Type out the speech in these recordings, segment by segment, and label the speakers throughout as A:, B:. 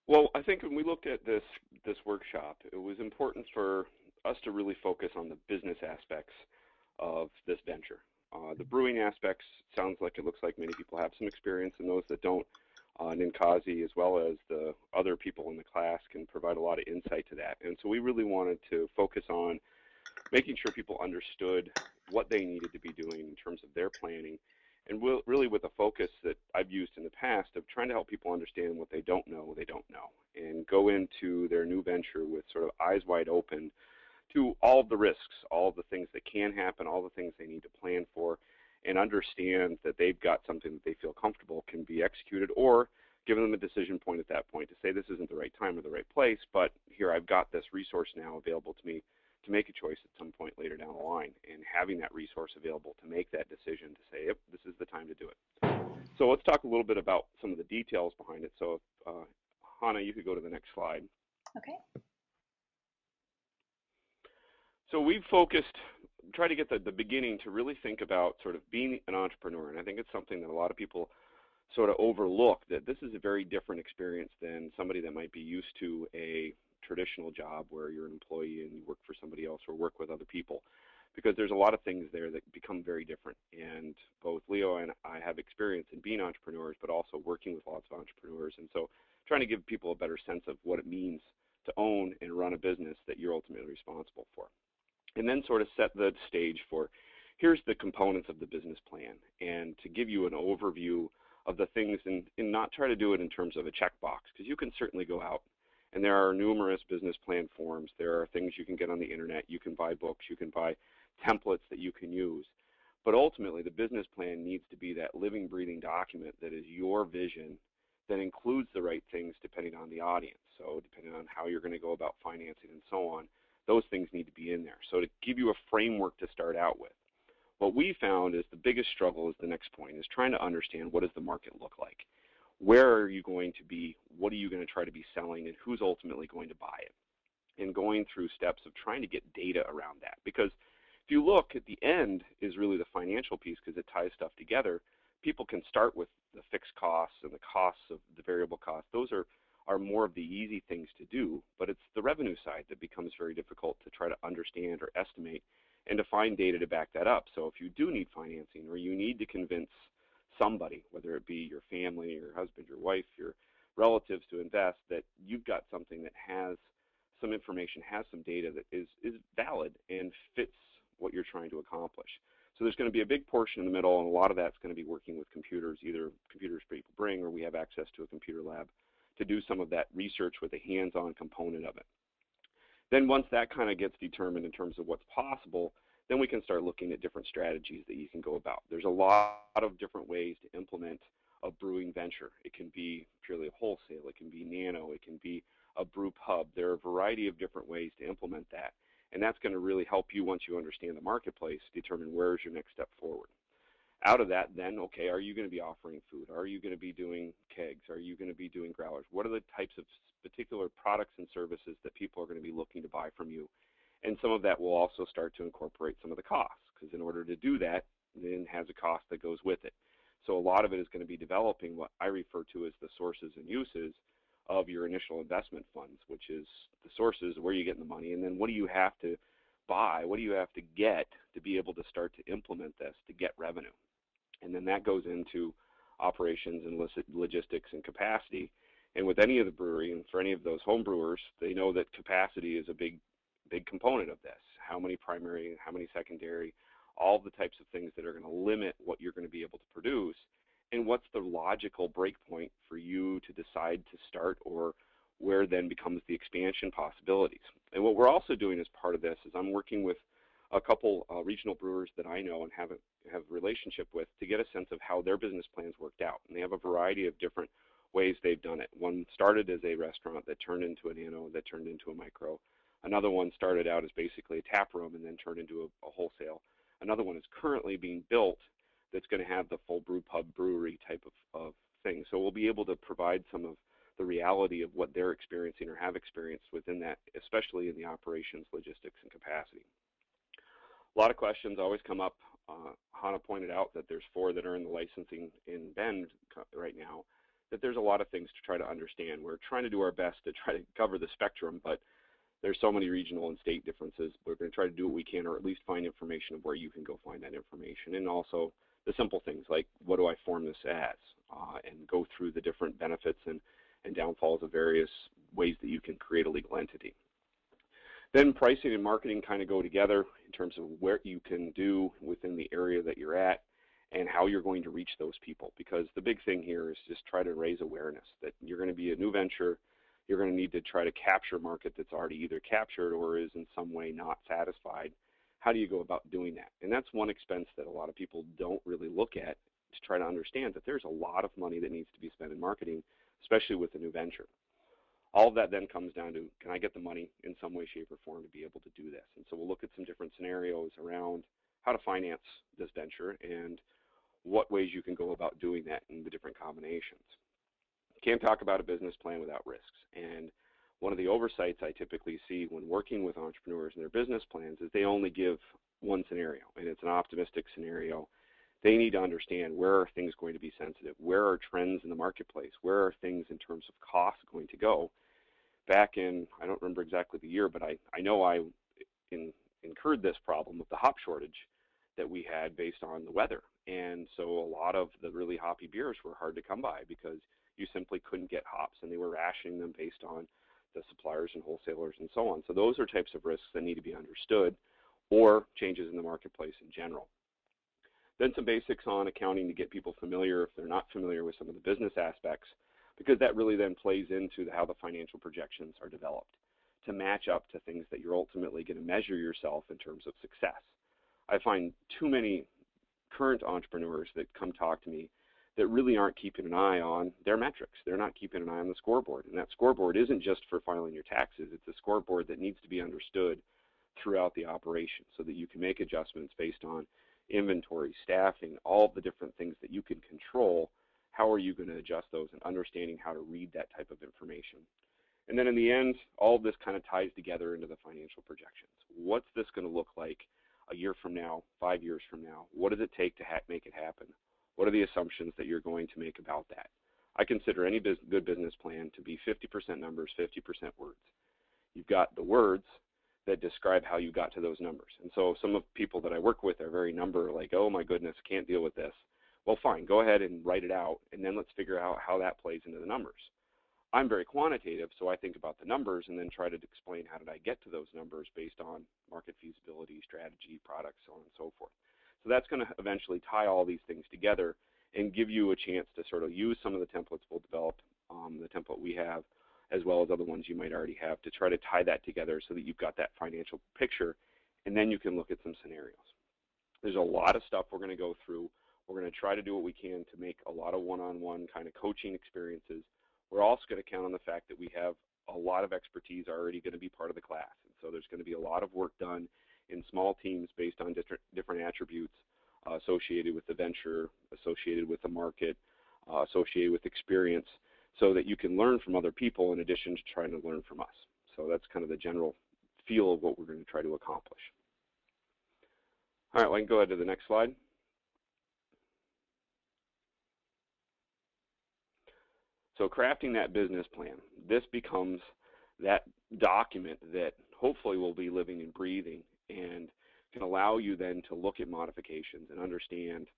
A: Well, I think when we looked at this workshop, it was important for us to really focus on the business aspects of this venture. The brewing aspects sounds like it looks like many people have some experience, and those that don't, Ninkazi as well as the other people in the class can provide a lot of insight to that. And so we really wanted to focus on making sure people understood what they needed to be doing in terms of their planning, and really with a focus that I've used in the past of trying to help people understand what they don't know, and go into their new venture with sort of eyes wide open to all of the risks, all of the things that can happen, all the things they need to plan for, and understand that they've got something that they feel comfortable can be executed, or give them a decision point at that point to say this isn't the right time or the right place, but here I've got this resource now available to me to make a choice at some point later down the line, and having that resource available to make that decision to say, yep, this is the time to do it. So let's talk a little bit about some of the details behind it. So Hannah, you could go to the next slide.
B: Okay.
A: So we've focused, try to get the beginning to really think about sort of being an entrepreneur, and I think it's something that a lot of people sort of overlook, that this is a very different experience than somebody that might be used to a traditional job where you're an employee and you work for somebody else or work with other people, because there's a lot of things there that become very different. And both Leo and I have experience in being entrepreneurs, but also working with lots of entrepreneurs, and so trying to give people a better sense of what it means to own and run a business that you're ultimately responsible for, and then sort of set the stage for here's the components of the business plan, and to give you an overview of the things, and not try to do it in terms of a checkbox, because you can certainly go out and there are numerous business plan forms. There are things you can get on the internet. You can buy books. You can buy templates that you can use. But ultimately, the business plan needs to be that living, breathing document that is your vision, that includes the right things depending on the audience. So depending on how you're going to go about financing and so on, those things need to be in there. So to give you a framework to start out with. What we found is the biggest struggle is the next point, is trying to understand what does the market look like. Where are you going to be? What are you going to try to be selling? And who's ultimately going to buy it? And going through steps of trying to get data around that. Because if you look at the end is really the financial piece, because it ties stuff together. People can start with the fixed costs and the costs of the variable costs. Those are more of the easy things to do, but it's the revenue side that becomes very difficult to try to understand or estimate and to find data to back that up. So if you do need financing, or you need to convince somebody, whether it be your family, your husband, your wife, your relatives, to invest, that you've got something that has some information, has some data that is valid and fits what you're trying to accomplish. So there's going to be a big portion in the middle, and a lot of that's going to be working with computers, either computers people bring, or we have access to a computer lab to do some of that research with a hands-on component of it. Then once that kind of gets determined in terms of what's possible, then we can start looking at different strategies that you can go about. There's a lot of different ways to implement a brewing venture. It can be purely a wholesale, it can be nano, it can be a brew pub. There are a variety of different ways to implement that, and that's going to really help you, once you understand the marketplace, determine where is your next step forward. Out of that, then, okay, are you going to be offering food? Are you going to be doing kegs? Are you going to be doing growlers? What are the types of particular products and services that people are going to be looking to buy from you? And some of that will also start to incorporate some of the costs, because in order to do that, then has a cost that goes with it. So a lot of it is going to be developing what I refer to as the sources and uses of your initial investment funds, which is the sources, where you get the money, and then what do you have to buy, what do you have to get to be able to start to implement this to get revenue. And then that goes into operations and logistics and capacity. And with any of the brewery, and for any of those home brewers, they know that capacity is a big component of this. How many primary, how many secondary, all the types of things that are going to limit what you're going to be able to produce, and what's the logical break point for you to decide to start, or where then becomes the expansion possibilities. And what we're also doing as part of this is I'm working with a couple regional brewers that I know and have a relationship with, to get a sense of how their business plans worked out. And they have a variety of different ways they've done it. One started as a restaurant that turned into a nano, that turned into a micro. Another one started out as basically a tap room and then turned into a wholesale. Another one is currently being built that's going to have the full brew pub brewery type of thing. So we'll be able to provide some of the reality of what they're experiencing or have experienced within that, especially in the operations, logistics, and capacity. A lot of questions always come up. Hannah pointed out that there's 4 that are in the licensing in Bend right now that there's a lot of things to try to understand. We're trying to do our best to try to cover the spectrum, but there's so many regional and state differences. We're going to try to do what we can, or at least find information of where you can go find that information. And also the simple things like, what do I form this as? And go through the different benefits and downfalls of various ways that you can create a legal entity. Then pricing and marketing kind of go together in terms of what you can do within the area that you're at and how you're going to reach those people. Because the big thing here is just try to raise awareness that you're going to be a new venture. You're going to need to try to capture a market that's already either captured or is in some way not satisfied. How do you go about doing that? And that's one expense that a lot of people don't really look at, to try to understand that there's a lot of money that needs to be spent in marketing, especially with a new venture. All of that then comes down to, can I get the money in some way, shape, or form to be able to do this? And so we'll look at some different scenarios around how to finance this venture and what ways you can go about doing that in the different combinations. Can't talk about a business plan without risks. And one of the oversights I typically see when working with entrepreneurs and their business plans is they only give one scenario, and it's an optimistic scenario. They need to understand, where are things going to be sensitive? Where are trends in the marketplace? Where are things in terms of costs going to go? Back in, I don't remember exactly the year, but I know I incurred this problem of the hop shortage that we had based on the weather. And so a lot of the really hoppy beers were hard to come by because you simply couldn't get hops, and they were rationing them based on the suppliers and wholesalers and so on. So those are types of risks that need to be understood, or changes in the marketplace in general. Then some basics on accounting to get people familiar if they're not familiar with some of the business aspects, because that really then plays into how the financial projections are developed to match up to things that you're ultimately going to measure yourself in terms of success. I find too many current entrepreneurs that come talk to me that really aren't keeping an eye on their metrics. They're not keeping an eye on the scoreboard. And that scoreboard isn't just for filing your taxes. It's a scoreboard that needs to be understood throughout the operation so that you can make adjustments based on inventory, staffing, all the different things that you can control. How are you going to adjust those, and understanding how to read that type of information? And then in the end, all of this kind of ties together into the financial projections. What's this going to look like a year from now, 5 years from now? What does it take to make it happen? What are the assumptions that you're going to make about that? I consider any good business plan to be 50% numbers, 50% words. You've got the words that describe how you got to those numbers. And so some of the people that I work with are very number, like, oh my goodness, can't deal with this. Well, fine, go ahead and write it out, and then let's figure out how that plays into the numbers. I'm very quantitative, so I think about the numbers and then try to explain how did I get to those numbers based on market feasibility, strategy, products, so on and so forth. So that's going to eventually tie all these things together and give you a chance to sort of use some of the templates we'll develop, the template we have, as well as other ones you might already have, to try to tie that together so that you've got that financial picture, and then you can look at some scenarios. There's a lot of stuff we're going to go through. We're going to try to do what we can to make a lot of one-on-one kind of coaching experiences. We're also going to count on the fact that we have a lot of expertise already going to be part of the class. And so there's going to be a lot of work done in small teams based on different attributes associated with the venture, associated with the market, associated with experience, so that you can learn from other people in addition to trying to learn from us. So that's kind of the general feel of what we're going to try to accomplish. All right, well, I can go ahead to the next slide. So crafting that business plan, this becomes that document that hopefully will be living and breathing and can allow you then to look at modifications and understand,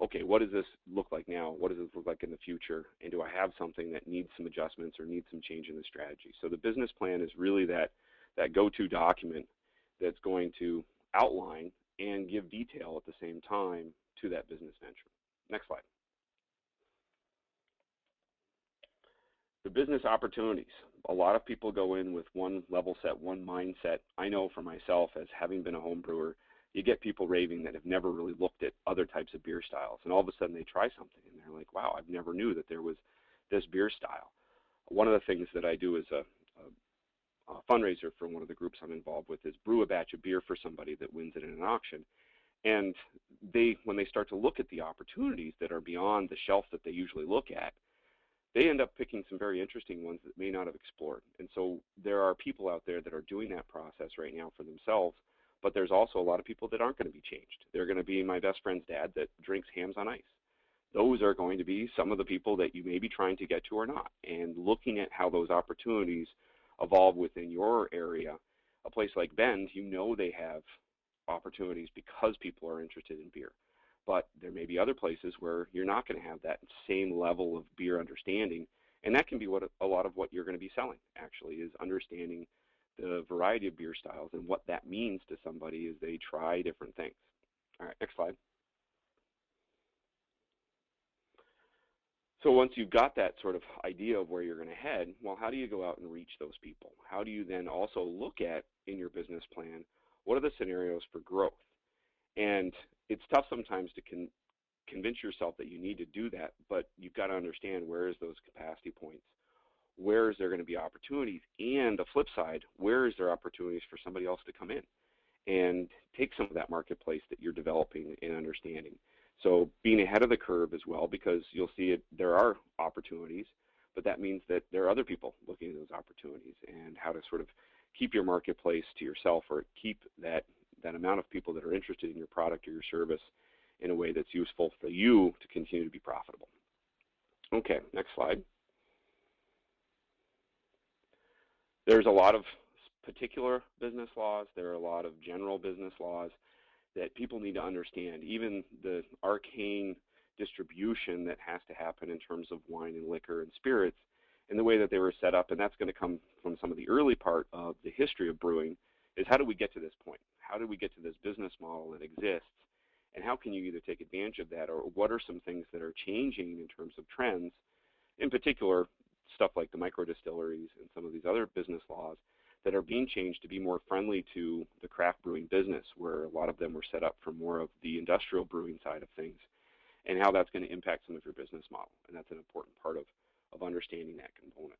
A: okay, what does this look like now? What does this look like in the future? And do I have something that needs some adjustments or needs some change in the strategy? So the business plan is really that go-to document that's going to outline and give detail at the same time to that business venture. Next slide. The business opportunities. A lot of people go in with one level set, one mindset. I know for myself, as having been a home brewer, you get people raving that have never really looked at other types of beer styles. And all of a sudden they try something and they're like, wow, I've never knew that there was this beer style. One of the things that I do as a fundraiser for one of the groups I'm involved with is brew a batch of beer for somebody that wins it in an auction. And when they start to look at the opportunities that are beyond the shelf that they usually look at, they end up picking some very interesting ones that may not have explored. And so there are people out there that are doing that process right now for themselves, but there's also a lot of people that aren't going to be changed. They're going to be my best friend's dad that drinks hams on ice. those are going to be some of the people that you may be trying to get to or not. And looking at how those opportunities evolve within your area, a place like Bend, you know they have opportunities because people are interested in beer. But there may be other places where you're not going to have that same level of beer understanding, and that can be what a lot of what you're going to be selling actually is understanding the variety of beer styles and what that means to somebody as they try different things. All right, next slide. So once you've got that sort of idea of where you're going to head, well, how do you go out and reach those people? How do you then also look at in your business plan, what are the scenarios for growth? And it's tough sometimes to convince yourself that you need to do that, but you've got to understand where is those capacity points, where is there going to be opportunities, and the flip side, where is there opportunities for somebody else to come in and take some of that marketplace that you're developing and understanding. So being ahead of the curve as well, because you'll see it, there are opportunities, but that means that there are other people looking at those opportunities and how to sort of keep your marketplace to yourself or keep that amount of people that are interested in your product or your service in a way that's useful for you to continue to be profitable. Okay, next slide. There's a lot of particular business laws. There are a lot of general business laws that people need to understand, even the arcane distribution that has to happen in terms of wine and liquor and spirits and the way that they were set up. And that's going to come from some of the early part of the history of brewing is how do we get to this point? How do we get to this business model that exists? And how can you either take advantage of that or what are some things that are changing in terms of trends, in particular stuff like the micro distilleries and some of these other business laws that are being changed to be more friendly to the craft brewing business, where a lot of them were set up for more of the industrial brewing side of things, and how that's going to impact some of your business model. And that's an important part of understanding that component.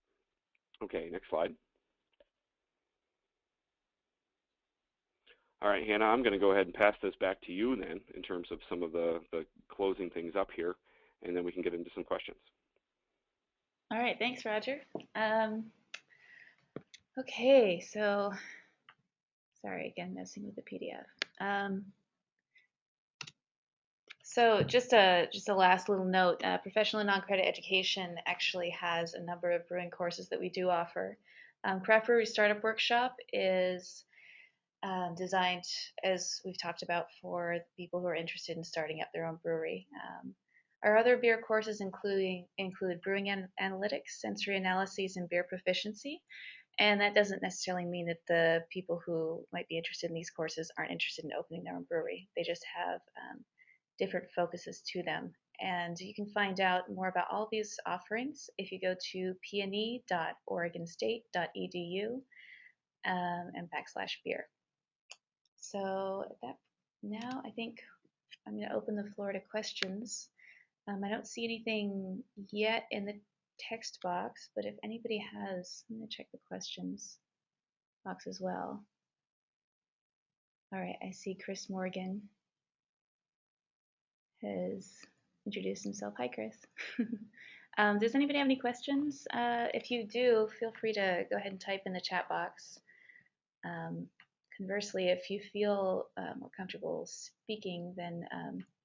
A: Okay, next slide. All right, Hannah, I'm going to go ahead and pass this back to you then in terms of some of the closing things up here, and then we can get into some questions.
B: All right, thanks, Roger. Okay, so sorry again, messing with the PDF. So just a last little note, professional and non-credit education actually has a number of brewing courses that we do offer. Craft Brewery Startup Workshop is designed, as we've talked about, for people who are interested in starting up their own brewery. Our other beer courses include brewing analytics, sensory analyses, and beer proficiency. And that doesn't necessarily mean that the people who might be interested in these courses aren't interested in opening their own brewery. They just have different focuses to them. And you can find out more about all these offerings if you go to pne.oregonstate.edu and /beer. So now I think I'm going to open the floor to questions. I don't see anything yet in the text box, but if anybody has, I'm going to check the questions box as well. All right, I see Chris Morgan has introduced himself. Hi, Chris. Does anybody have any questions? If you do, feel free to go ahead and type in the chat box. Conversely, if you feel more comfortable speaking, then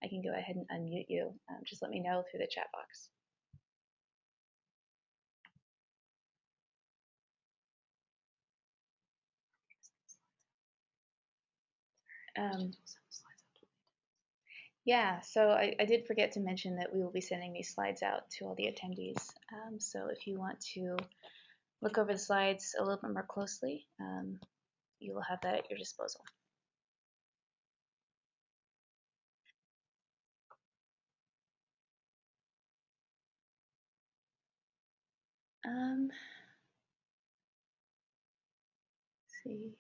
B: I can go ahead and unmute you. Just let me know through the chat box. Yeah, so I did forget to mention that we will be sending these slides out to all the attendees. So if you want to look over the slides a little bit more closely, you will have that at your disposal. Let's see.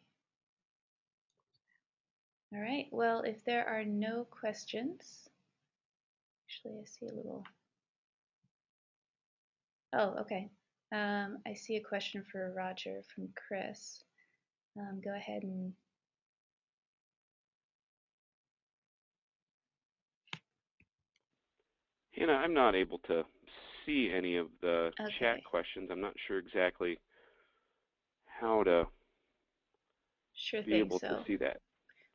B: All right, well, if there are no questions, actually I see a little, oh, okay. I see a question for Roger from Chris. Go ahead and
A: Hannah, I'm not able to see any of the chat
B: okay.
A: questions. I'm not sure exactly how to
B: Sure
A: be
B: thing.
A: able to
B: So
A: see that.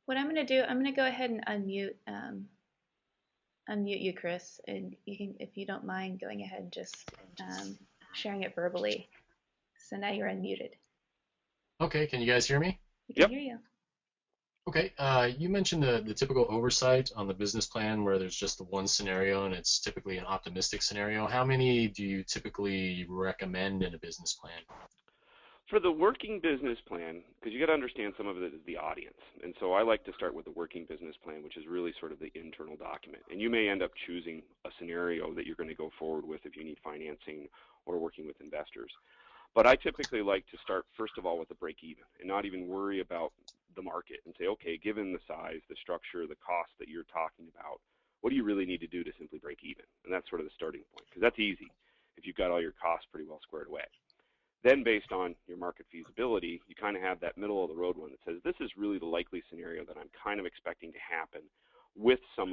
B: what I'm going to do, I'm going to go ahead and unmute unmute you, Chris, and you can, if you don't mind, going ahead and just um, sharing it verbally. So now you're unmuted.
C: Okay, can you guys hear me?
B: We can
A: Yep.
B: hear you.
C: Okay, you mentioned the typical oversight on the business plan where there's just the one scenario and it's typically an optimistic scenario. How many do you typically recommend in a business plan?
A: For the working business plan, because you got to understand some of it is the audience. And so I like to start with the working business plan, which is really sort of the internal document. And you may end up choosing a scenario that you're going to go forward with if you need financing or working with investors. But I typically like to start, first of all, with the break even and not even worry about the market and say, okay, given the size, the structure, the cost that you're talking about, what do you really need to do to simply break even? And that's sort of the starting point, because that's easy if you've got all your costs pretty well squared away. Then, based on your market feasibility, you kind of have that middle of the road one that says, this is really the likely scenario that I'm kind of expecting to happen, with some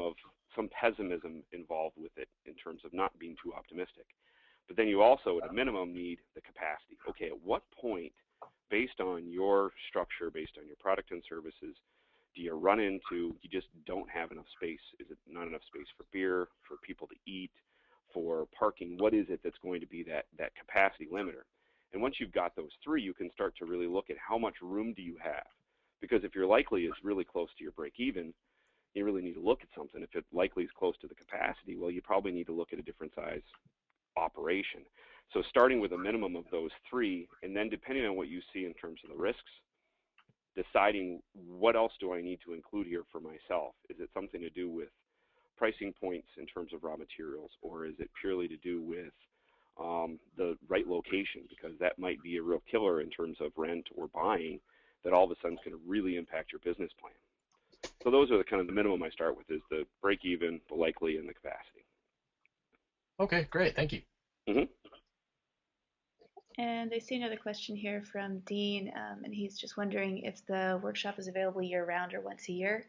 A: pessimism involved with it in terms of not being too optimistic. But then you also, at a minimum, need the capacity. Okay, at what point, based on your structure, based on your product and services, do you run into you just don't have enough space? Is it not enough space for beer, for people to eat, for parking? What is it that's going to be that capacity limiter? And once you've got those three, you can start to really look at how much room do you have. Because if your likely is really close to your break even, you really need to look at something. If it likely is close to the capacity, well, you probably need to look at a different size operation. So starting with a minimum of those three, and then depending on what you see in terms of the risks, deciding what else do I need to include here for myself. Is it something to do with pricing points in terms of raw materials, or is it purely to do with the right location? Because that might be a real killer in terms of rent or buying that all of a sudden is going to really impact your business plan. So those are the kind of the minimum I start with, is the break even, the likely, and the capacity.
C: Okay, great, thank you.
A: Mm-hmm.
B: And I see another question here from Dean, and he's just wondering if the workshop is available year round or once a year.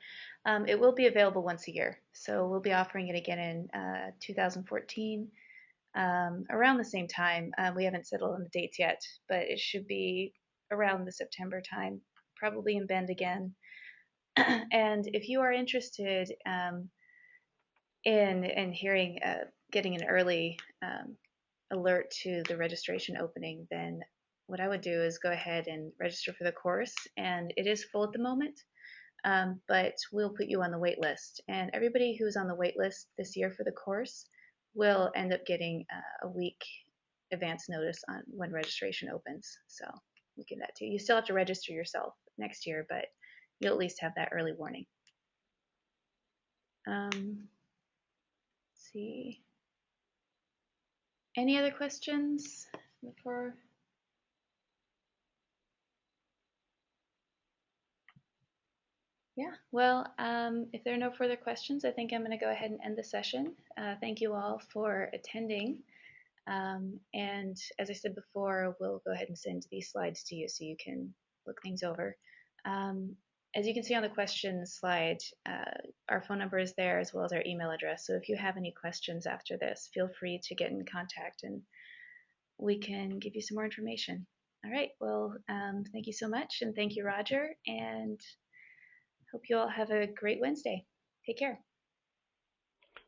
B: It will be available once a year, so we'll be offering it again in 2014 around the same time. We haven't settled on the dates yet, but it should be around the September time, probably in Bend again. And if you are interested in hearing, getting an early alert to the registration opening, then what I would do is go ahead and register for the course. And it is full at the moment, but we'll put you on the wait list. And everybody who's on the wait list this year for the course will end up getting a week advance notice on when registration opens. So we'll give that to you. You still have to register yourself next year, but you'll at least have that early warning. Let's see. Any other questions before? Yeah, well, if there are no further questions, I think I'm going to go ahead and end the session. Thank you all for attending. And as I said before, we'll go ahead and send these slides to you so you can look things over. As you can see on the questions slide, our phone number is there as well as our email address. So if you have any questions after this, feel free to get in contact and we can give you some more information. All right, well, thank you so much, and thank you, Roger, and hope you all have a great Wednesday. Take care.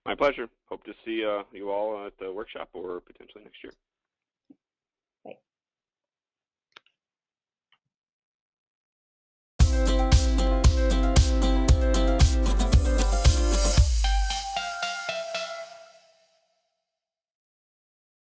A: My pleasure. Hope to see you all at the workshop or potentially next year.